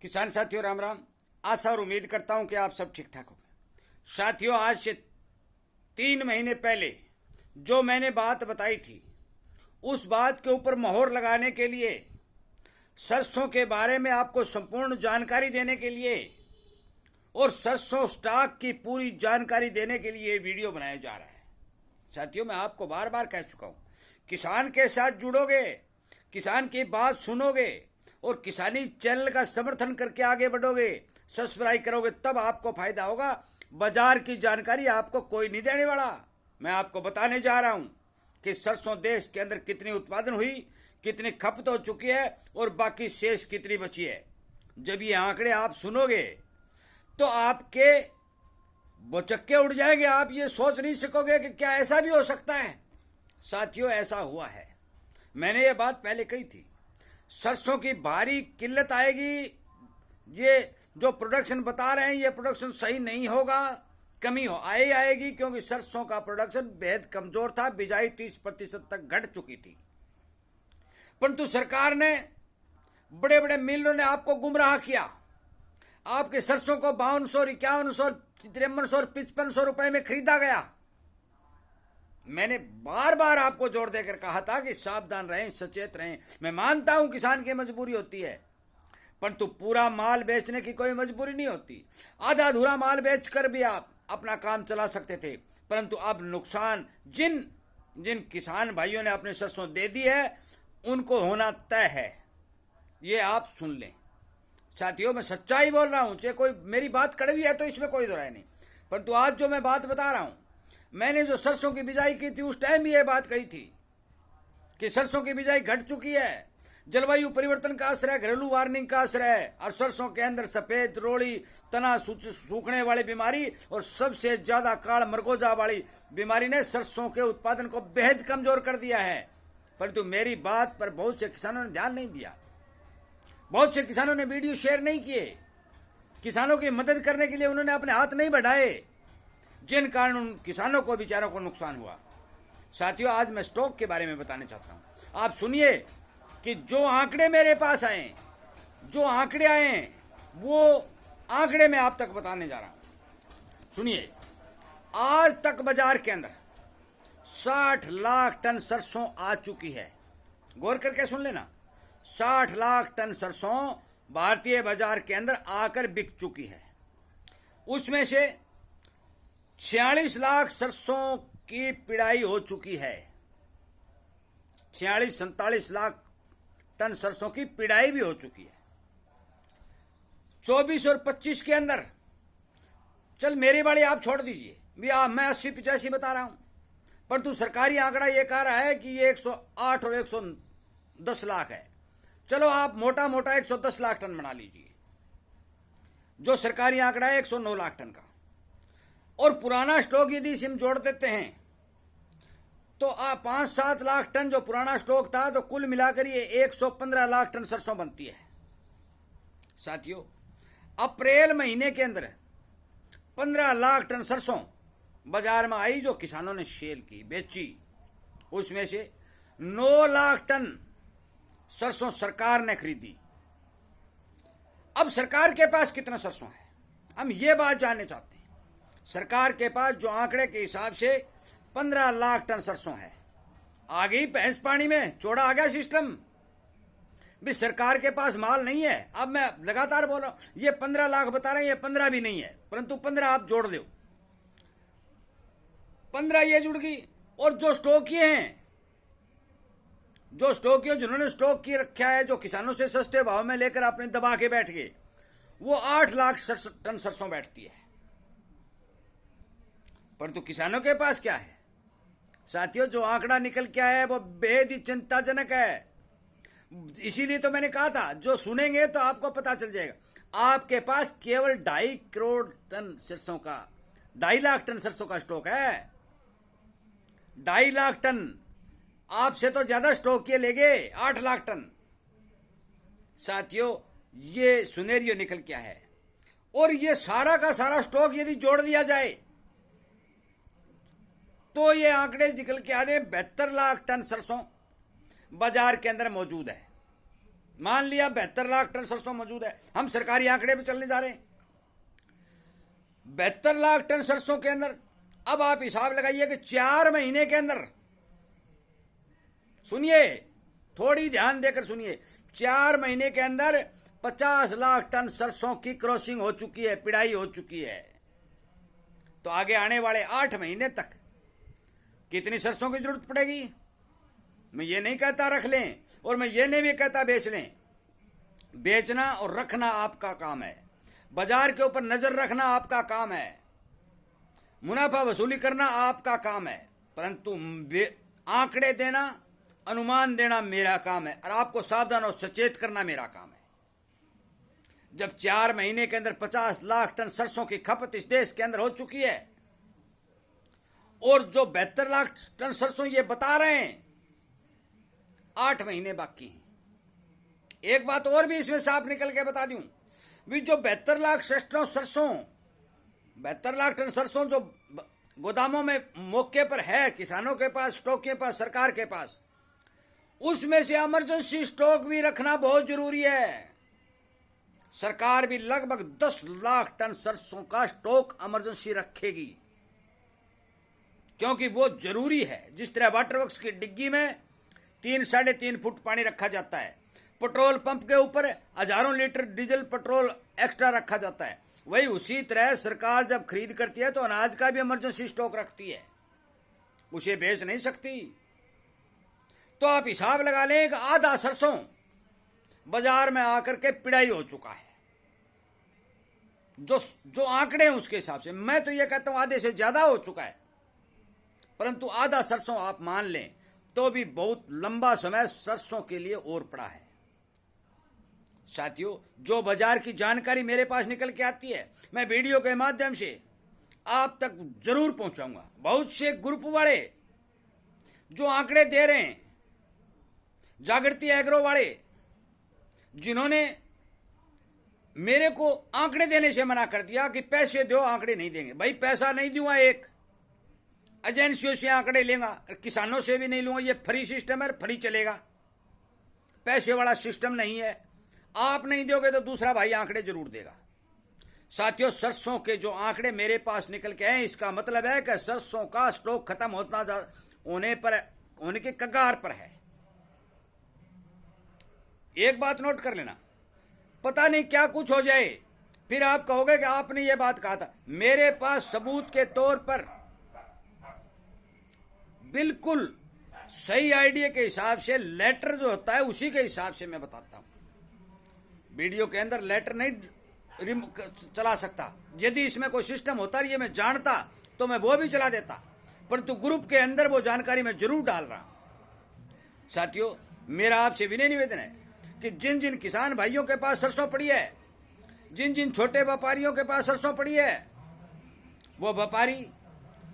किसान साथियों राम राम। आशा और उम्मीद करता हूं कि आप सब ठीक ठाक होंगे। साथियों, आज से 3 महीने पहले जो मैंने बात बताई थी, उस बात के ऊपर मोहर लगाने के लिए, सरसों के बारे में आपको संपूर्ण जानकारी देने के लिए और सरसों स्टॉक की पूरी जानकारी देने के लिए वीडियो बनाया जा रहा है। साथियों, मैं आपको बार बार कह चुका हूं, किसान के साथ जुड़ोगे, किसान की बात सुनोगे और किसानी चैनल का समर्थन करके आगे बढ़ोगे, सब्सक्राइब करोगे, तब आपको फायदा होगा। बाजार की जानकारी आपको कोई नहीं देने वाला। मैं आपको बताने जा रहा हूं कि सरसों देश के अंदर कितनी उत्पादन हुई, कितनी खपत हो चुकी है और बाकी शेष कितनी बची है। जब ये आंकड़े आप सुनोगे तो आपके बोचक्के उड़ जाएंगे। आप ये सोच नहीं सकोगे कि क्या ऐसा भी हो सकता है। साथियों, ऐसा हुआ है। मैंने ये बात पहले कही थी, सरसों की भारी किल्लत आएगी। ये जो प्रोडक्शन बता रहे हैं, ये प्रोडक्शन सही नहीं होगा, कमी आएगी, क्योंकि सरसों का प्रोडक्शन बेहद कमजोर था। बिजाई 30% तक घट चुकी थी। परंतु सरकार ने, बड़े बड़े मिलों ने आपको गुमराह किया। आपके सरसों को 5200, 5100, 5300 और 5500 रुपए में खरीदा गया। मैंने बार बार आपको जोर देकर कहा था कि सावधान रहें, सचेत रहें। मैं मानता हूं किसान की मजबूरी होती है, परंतु पूरा माल बेचने की कोई मजबूरी नहीं होती। आधा अधूरा माल बेचकर भी आप अपना काम चला सकते थे। परंतु अब नुकसान जिन जिन किसान भाइयों ने अपने सरसों दे दी है, उनको होना तय है। ये आप सुन लें। साथियों, मैं सच्चाई बोल रहा हूं, चाहे कोई मेरी बात कड़वी है तो इसमें कोई दो राय नहीं। परंतु आज जो मैं बात बता रहा हूं, मैंने जो सरसों की बिजाई की थी, उस टाइम भी ये बात कही थी कि सरसों की बिजाई घट चुकी है। जलवायु परिवर्तन का असर है, घरेलू वार्मिंग का असर है, और सरसों के अंदर सफेद रोड़ी, तना सूखने वाली बीमारी और सबसे ज्यादा काल मरगोजा वाली बीमारी ने सरसों के उत्पादन को बेहद कमजोर कर दिया है। परंतु मेरी बात पर बहुत से किसानों ने ध्यान नहीं दिया। बहुत से किसानों ने वीडियो शेयर नहीं किए। किसानों की मदद करने के लिए उन्होंने अपने हाथ नहीं बढ़ाए, जिन कारण उन किसानों को, बेचारों को नुकसान हुआ। साथियों, आज मैं स्टॉक के बारे में बताने चाहता हूं। आप सुनिए कि जो आंकड़े मेरे पास आए, जो आंकड़े आए, वो आंकड़े मैं आप तक बताने जा रहा हूं। सुनिए, आज तक बाजार के अंदर 60 लाख टन सरसों आ चुकी है। गौर करके सुन लेना, 60 लाख टन सरसों भारतीय बाजार के अंदर आकर बिक चुकी है। उसमें से 46 लाख सरसों की पिड़ाई हो चुकी है। 46-47 लाख टन सरसों की पिड़ाई भी हो चुकी है। 24 और 25 के अंदर, चल मेरी वाली आप छोड़ दीजिए, मैं 80-85 बता रहा हूं, परंतु सरकारी आंकड़ा यह कह रहा है कि ये 108 और 110 लाख है। चलो आप मोटा मोटा 110 लाख टन बना लीजिए। जो सरकारी आंकड़ा है 109 लाख टन का, और पुराना स्टॉक यदि हम जोड़ देते हैं तो 5-7 लाख टन जो पुराना स्टॉक था, तो कुल मिलाकर ये 115 लाख टन सरसों बनती है। साथियों, अप्रैल महीने के अंदर 15 लाख टन सरसों बाजार में आई, जो किसानों ने सेल की, बेची। उसमें से 9 लाख टन सरसों सरकार ने खरीदी। अब सरकार के पास कितना सरसों है, हम ये बात जानने चाहते हैं। सरकार के पास जो आंकड़े के हिसाब से 15 लाख टन सरसों है। आ गई भैंस पानी में, चौड़ा आ गया सिस्टम भी। सरकार के पास माल नहीं है। अब मैं लगातार बोल रहा हूं, ये 15 लाख बता रहे हैं, ये 15 भी नहीं है, परंतु 15 आप जोड़ दो, 15 ये जुड़ गई। और जो स्टॉकिए हैं, जो स्टॉकियों जिन्होंने स्टॉक की रखा है, जो किसानों से सस्ते भाव में लेकर अपने दबा के बैठ गए, वो 8 लाख टन सरसों बैठती है। परंतु किसानों के पास क्या है? साथियों, जो आंकड़ा निकल के आया है वो बेहद ही चिंताजनक है। इसीलिए तो मैंने कहा था, जो सुनेंगे तो आपको पता चल जाएगा। आपके पास केवल 2.5 करोड़ टन सरसों का, 2.5 लाख टन सरसों का स्टॉक है। 2.5 लाख टन, आपसे तो ज्यादा स्टॉक ये लेंगे, 8 लाख टन। साथियों, ये सुनेरियो निकल के आया है। और ये सारा का सारा स्टॉक यदि जोड़ दिया जाए तो ये आंकड़े निकल के आ रहे हैं 72 लाख टन सरसों बाजार के अंदर मौजूद है। मान लिया 72 लाख टन सरसों मौजूद है, हम सरकारी आंकड़े पे चलने जा रहे हैं 72 लाख टन सरसों के अंदर। अब आप हिसाब लगाइए कि 4 महीने के अंदर, सुनिए थोड़ी ध्यान देकर सुनिए, 4 महीने के अंदर 50 लाख टन सरसों की क्रॉसिंग हो चुकी है, पिड़ाई हो चुकी है। तो आगे आने वाले 8 महीने तक कितनी सरसों की जरूरत पड़ेगी? मैं ये नहीं कहता रख लें, और मैं ये नहीं भी कहता बेच लें। बेचना और रखना आपका काम है, बाजार के ऊपर नजर रखना आपका काम है, मुनाफा वसूली करना आपका काम है, परंतु आंकड़े देना, अनुमान देना मेरा काम है, और आपको सावधान और सचेत करना मेरा काम है। जब 4 महीने के अंदर 50 लाख टन सरसों की खपत इस देश के अंदर हो चुकी है, और जो 72 लाख टन सरसों ये बता रहे हैं, 8 महीने बाकी हैं। एक बात और भी इसमें साफ निकल के बता दूं, भी जो 72 लाख सरसों 72 लाख टन सरसों जो गोदामों में मौके पर है, किसानों के पास, स्टॉक के पास, सरकार के पास, उसमें से इमरजेंसी स्टॉक भी रखना बहुत जरूरी है। सरकार भी लगभग 10 लाख टन सरसों का स्टॉक इमरजेंसी रखेगी, क्योंकि वो जरूरी है। जिस तरह वाटर वर्क्स की डिग्गी में 3-3.5 फुट पानी रखा जाता है, पेट्रोल पंप के ऊपर हजारों लीटर डीजल पेट्रोल एक्स्ट्रा रखा जाता है, वही उसी तरह सरकार जब खरीद करती है तो अनाज का भी इमरजेंसी स्टॉक रखती है, उसे बेच नहीं सकती। तो आप हिसाब लगा लें कि आधा सरसों बाजार में आकर के पिड़ाई हो चुका है। जो आंकड़े हैं उसके हिसाब से मैं तो ये कहता हूं आधे से ज्यादा हो चुका है, परंतु आधा सरसों आप मान लें तो भी बहुत लंबा समय सरसों के लिए और पड़ा है। साथियों, जो बाजार की जानकारी मेरे पास निकल के आती है, मैं वीडियो के माध्यम से आप तक जरूर पहुंचाऊंगा। बहुत से ग्रुप वाले जो आंकड़े दे रहे हैं, जागृति एग्रो वाले, जिन्होंने मेरे को आंकड़े देने से मना कर दिया कि पैसे दो, आंकड़े नहीं देंगे। भाई पैसा नहीं दूंगा, एक एजेंसियों से आंकड़े लेगा, किसानों से भी नहीं लूंगा। ये फ्री सिस्टम है, फ्री चलेगा, पैसे वाला सिस्टम नहीं है। आप नहीं दोगे तो दूसरा भाई आंकड़े जरूर देगा। साथियों, सरसों के जो आंकड़े मेरे पास निकल के हैं, इसका मतलब है कि सरसों का स्टॉक खत्म होने के कगार पर है। एक बात नोट कर लेना, पता नहीं क्या कुछ हो जाए, फिर आप कहोगे कि आपने ये बात कहा था। मेरे पास सबूत के तौर पर बिल्कुल सही आइडिया के हिसाब से लेटर जो होता है उसी के हिसाब से मैं बताता हूं। वीडियो के अंदर लेटर नहीं चला सकता। यदि इसमें कोई सिस्टम होता, ये मैं जानता तो मैं वो भी चला देता, परंतु ग्रुप के अंदर वो जानकारी मैं जरूर डाल रहा हूं। साथियों, मेरा आपसे विनय निवेदन है कि जिन जिन किसान भाइयों के पास सरसों पड़ी है, जिन जिन छोटे व्यापारियों के पास सरसों पड़ी है, वो व्यापारी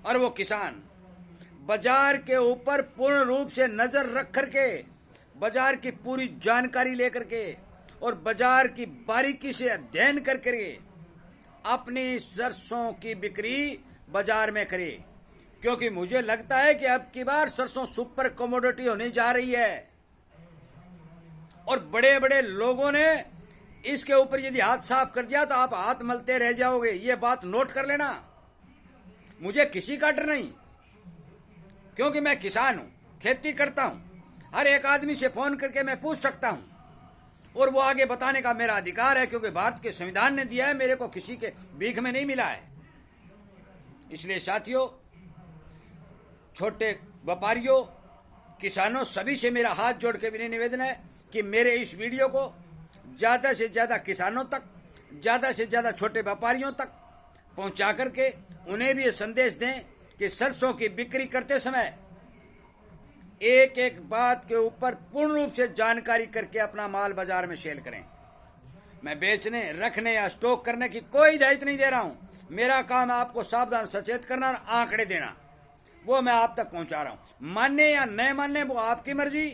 और वो किसान बाजार के ऊपर पूर्ण रूप से नजर रख करके, बाजार की पूरी जानकारी लेकर के और बाजार की बारीकी से अध्ययन करके अपनी सरसों की बिक्री बाजार में करे, क्योंकि मुझे लगता है कि अब की बार सरसों सुपर कमोडिटी होने जा रही है और बड़े बड़े लोगों ने इसके ऊपर यदि हाथ साफ कर दिया तो आप हाथ मलते रह जाओगे। ये बात नोट कर लेना। मुझे किसी का डर नहीं, क्योंकि मैं किसान हूं, खेती करता हूं, हर एक आदमी से फोन करके मैं पूछ सकता हूं और वो आगे बताने का मेरा अधिकार है, क्योंकि भारत के संविधान ने दिया है, मेरे को किसी के भीख में नहीं मिला है। इसलिए साथियों, छोटे व्यापारियों, किसानों, सभी से मेरा हाथ जोड़ के विनय निवेदन है कि मेरे इस वीडियो को ज़्यादा से ज़्यादा किसानों तक, ज़्यादा से ज़्यादा छोटे व्यापारियों तक पहुंचा करके उन्हें भी ये संदेश दें कि सरसों की बिक्री करते समय एक एक बात के ऊपर पूर्ण रूप से जानकारी करके अपना माल बाजार में सेल करें। मैं बेचने, रखने या स्टॉक करने की कोई दायित्व नहीं दे रहा हूं। मेरा काम है आपको सावधान सचेत करना और आंकड़े देना, वो मैं आप तक पहुंचा रहा हूं। मानने या न मानने वो आपकी मर्जी।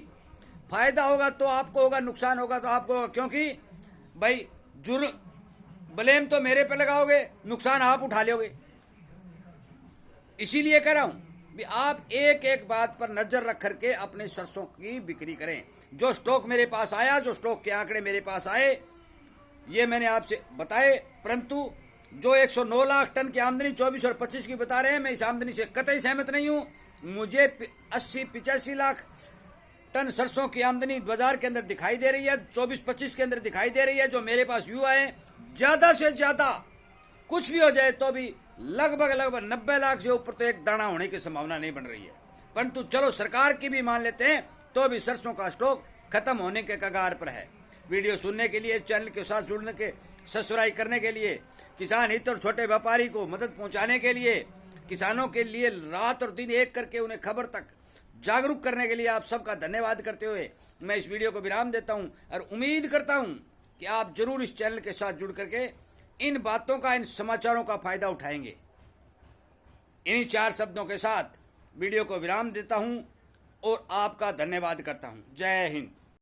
फायदा होगा तो आपको होगा, नुकसान होगा तो आपको होगा, क्योंकि भाई ब्लेम तो मेरे पे लगाओगे, नुकसान आप उठा लोगे। इसीलिए कह रहा हूं भी आप एक एक बात पर नजर रख करके अपने सरसों की बिक्री करें। जो स्टॉक मेरे पास आया, जो स्टॉक के आंकड़े मेरे पास आए, ये मैंने आपसे बताए। परंतु जो 109 लाख टन की आमदनी 24 और 25 की बता रहे हैं, मैं इस आमदनी से कतई सहमत नहीं हूँ। मुझे 80-85 लाख टन सरसों की आमदनी बाजार के अंदर दिखाई दे रही है, 24-25 के अंदर दिखाई दे रही है। जो मेरे पास व्यू आए, ज़्यादा से ज़्यादा कुछ भी हो जाए तो भी लगभग 90 लाख से ऊपर तो एक दाना होने की संभावना नहीं बन रही है। परंतु चलो सरकार की भी मान लेते हैं, तो भी सरसों का स्टॉक खत्म होने के कगार पर है। वीडियो सुनने के लिए, चैनल के साथ जुड़ने के, सब्सक्राइब करने के लिए, किसान हित और छोटे व्यापारी को मदद पहुंचाने के लिए, किसानों के लिए रात और दिन एक करके उन्हें खबर तक जागरूक करने के लिए आप सबका धन्यवाद करते हुए मैं इस वीडियो को विराम देता हूं और उम्मीद करता हूं कि आप जरूर इस चैनल के साथ जुड़ करके इन बातों का, इन समाचारों का फायदा उठाएंगे। इन्हीं 4 शब्दों के साथ वीडियो को विराम देता हूं और आपका धन्यवाद करता हूं। जय हिंद।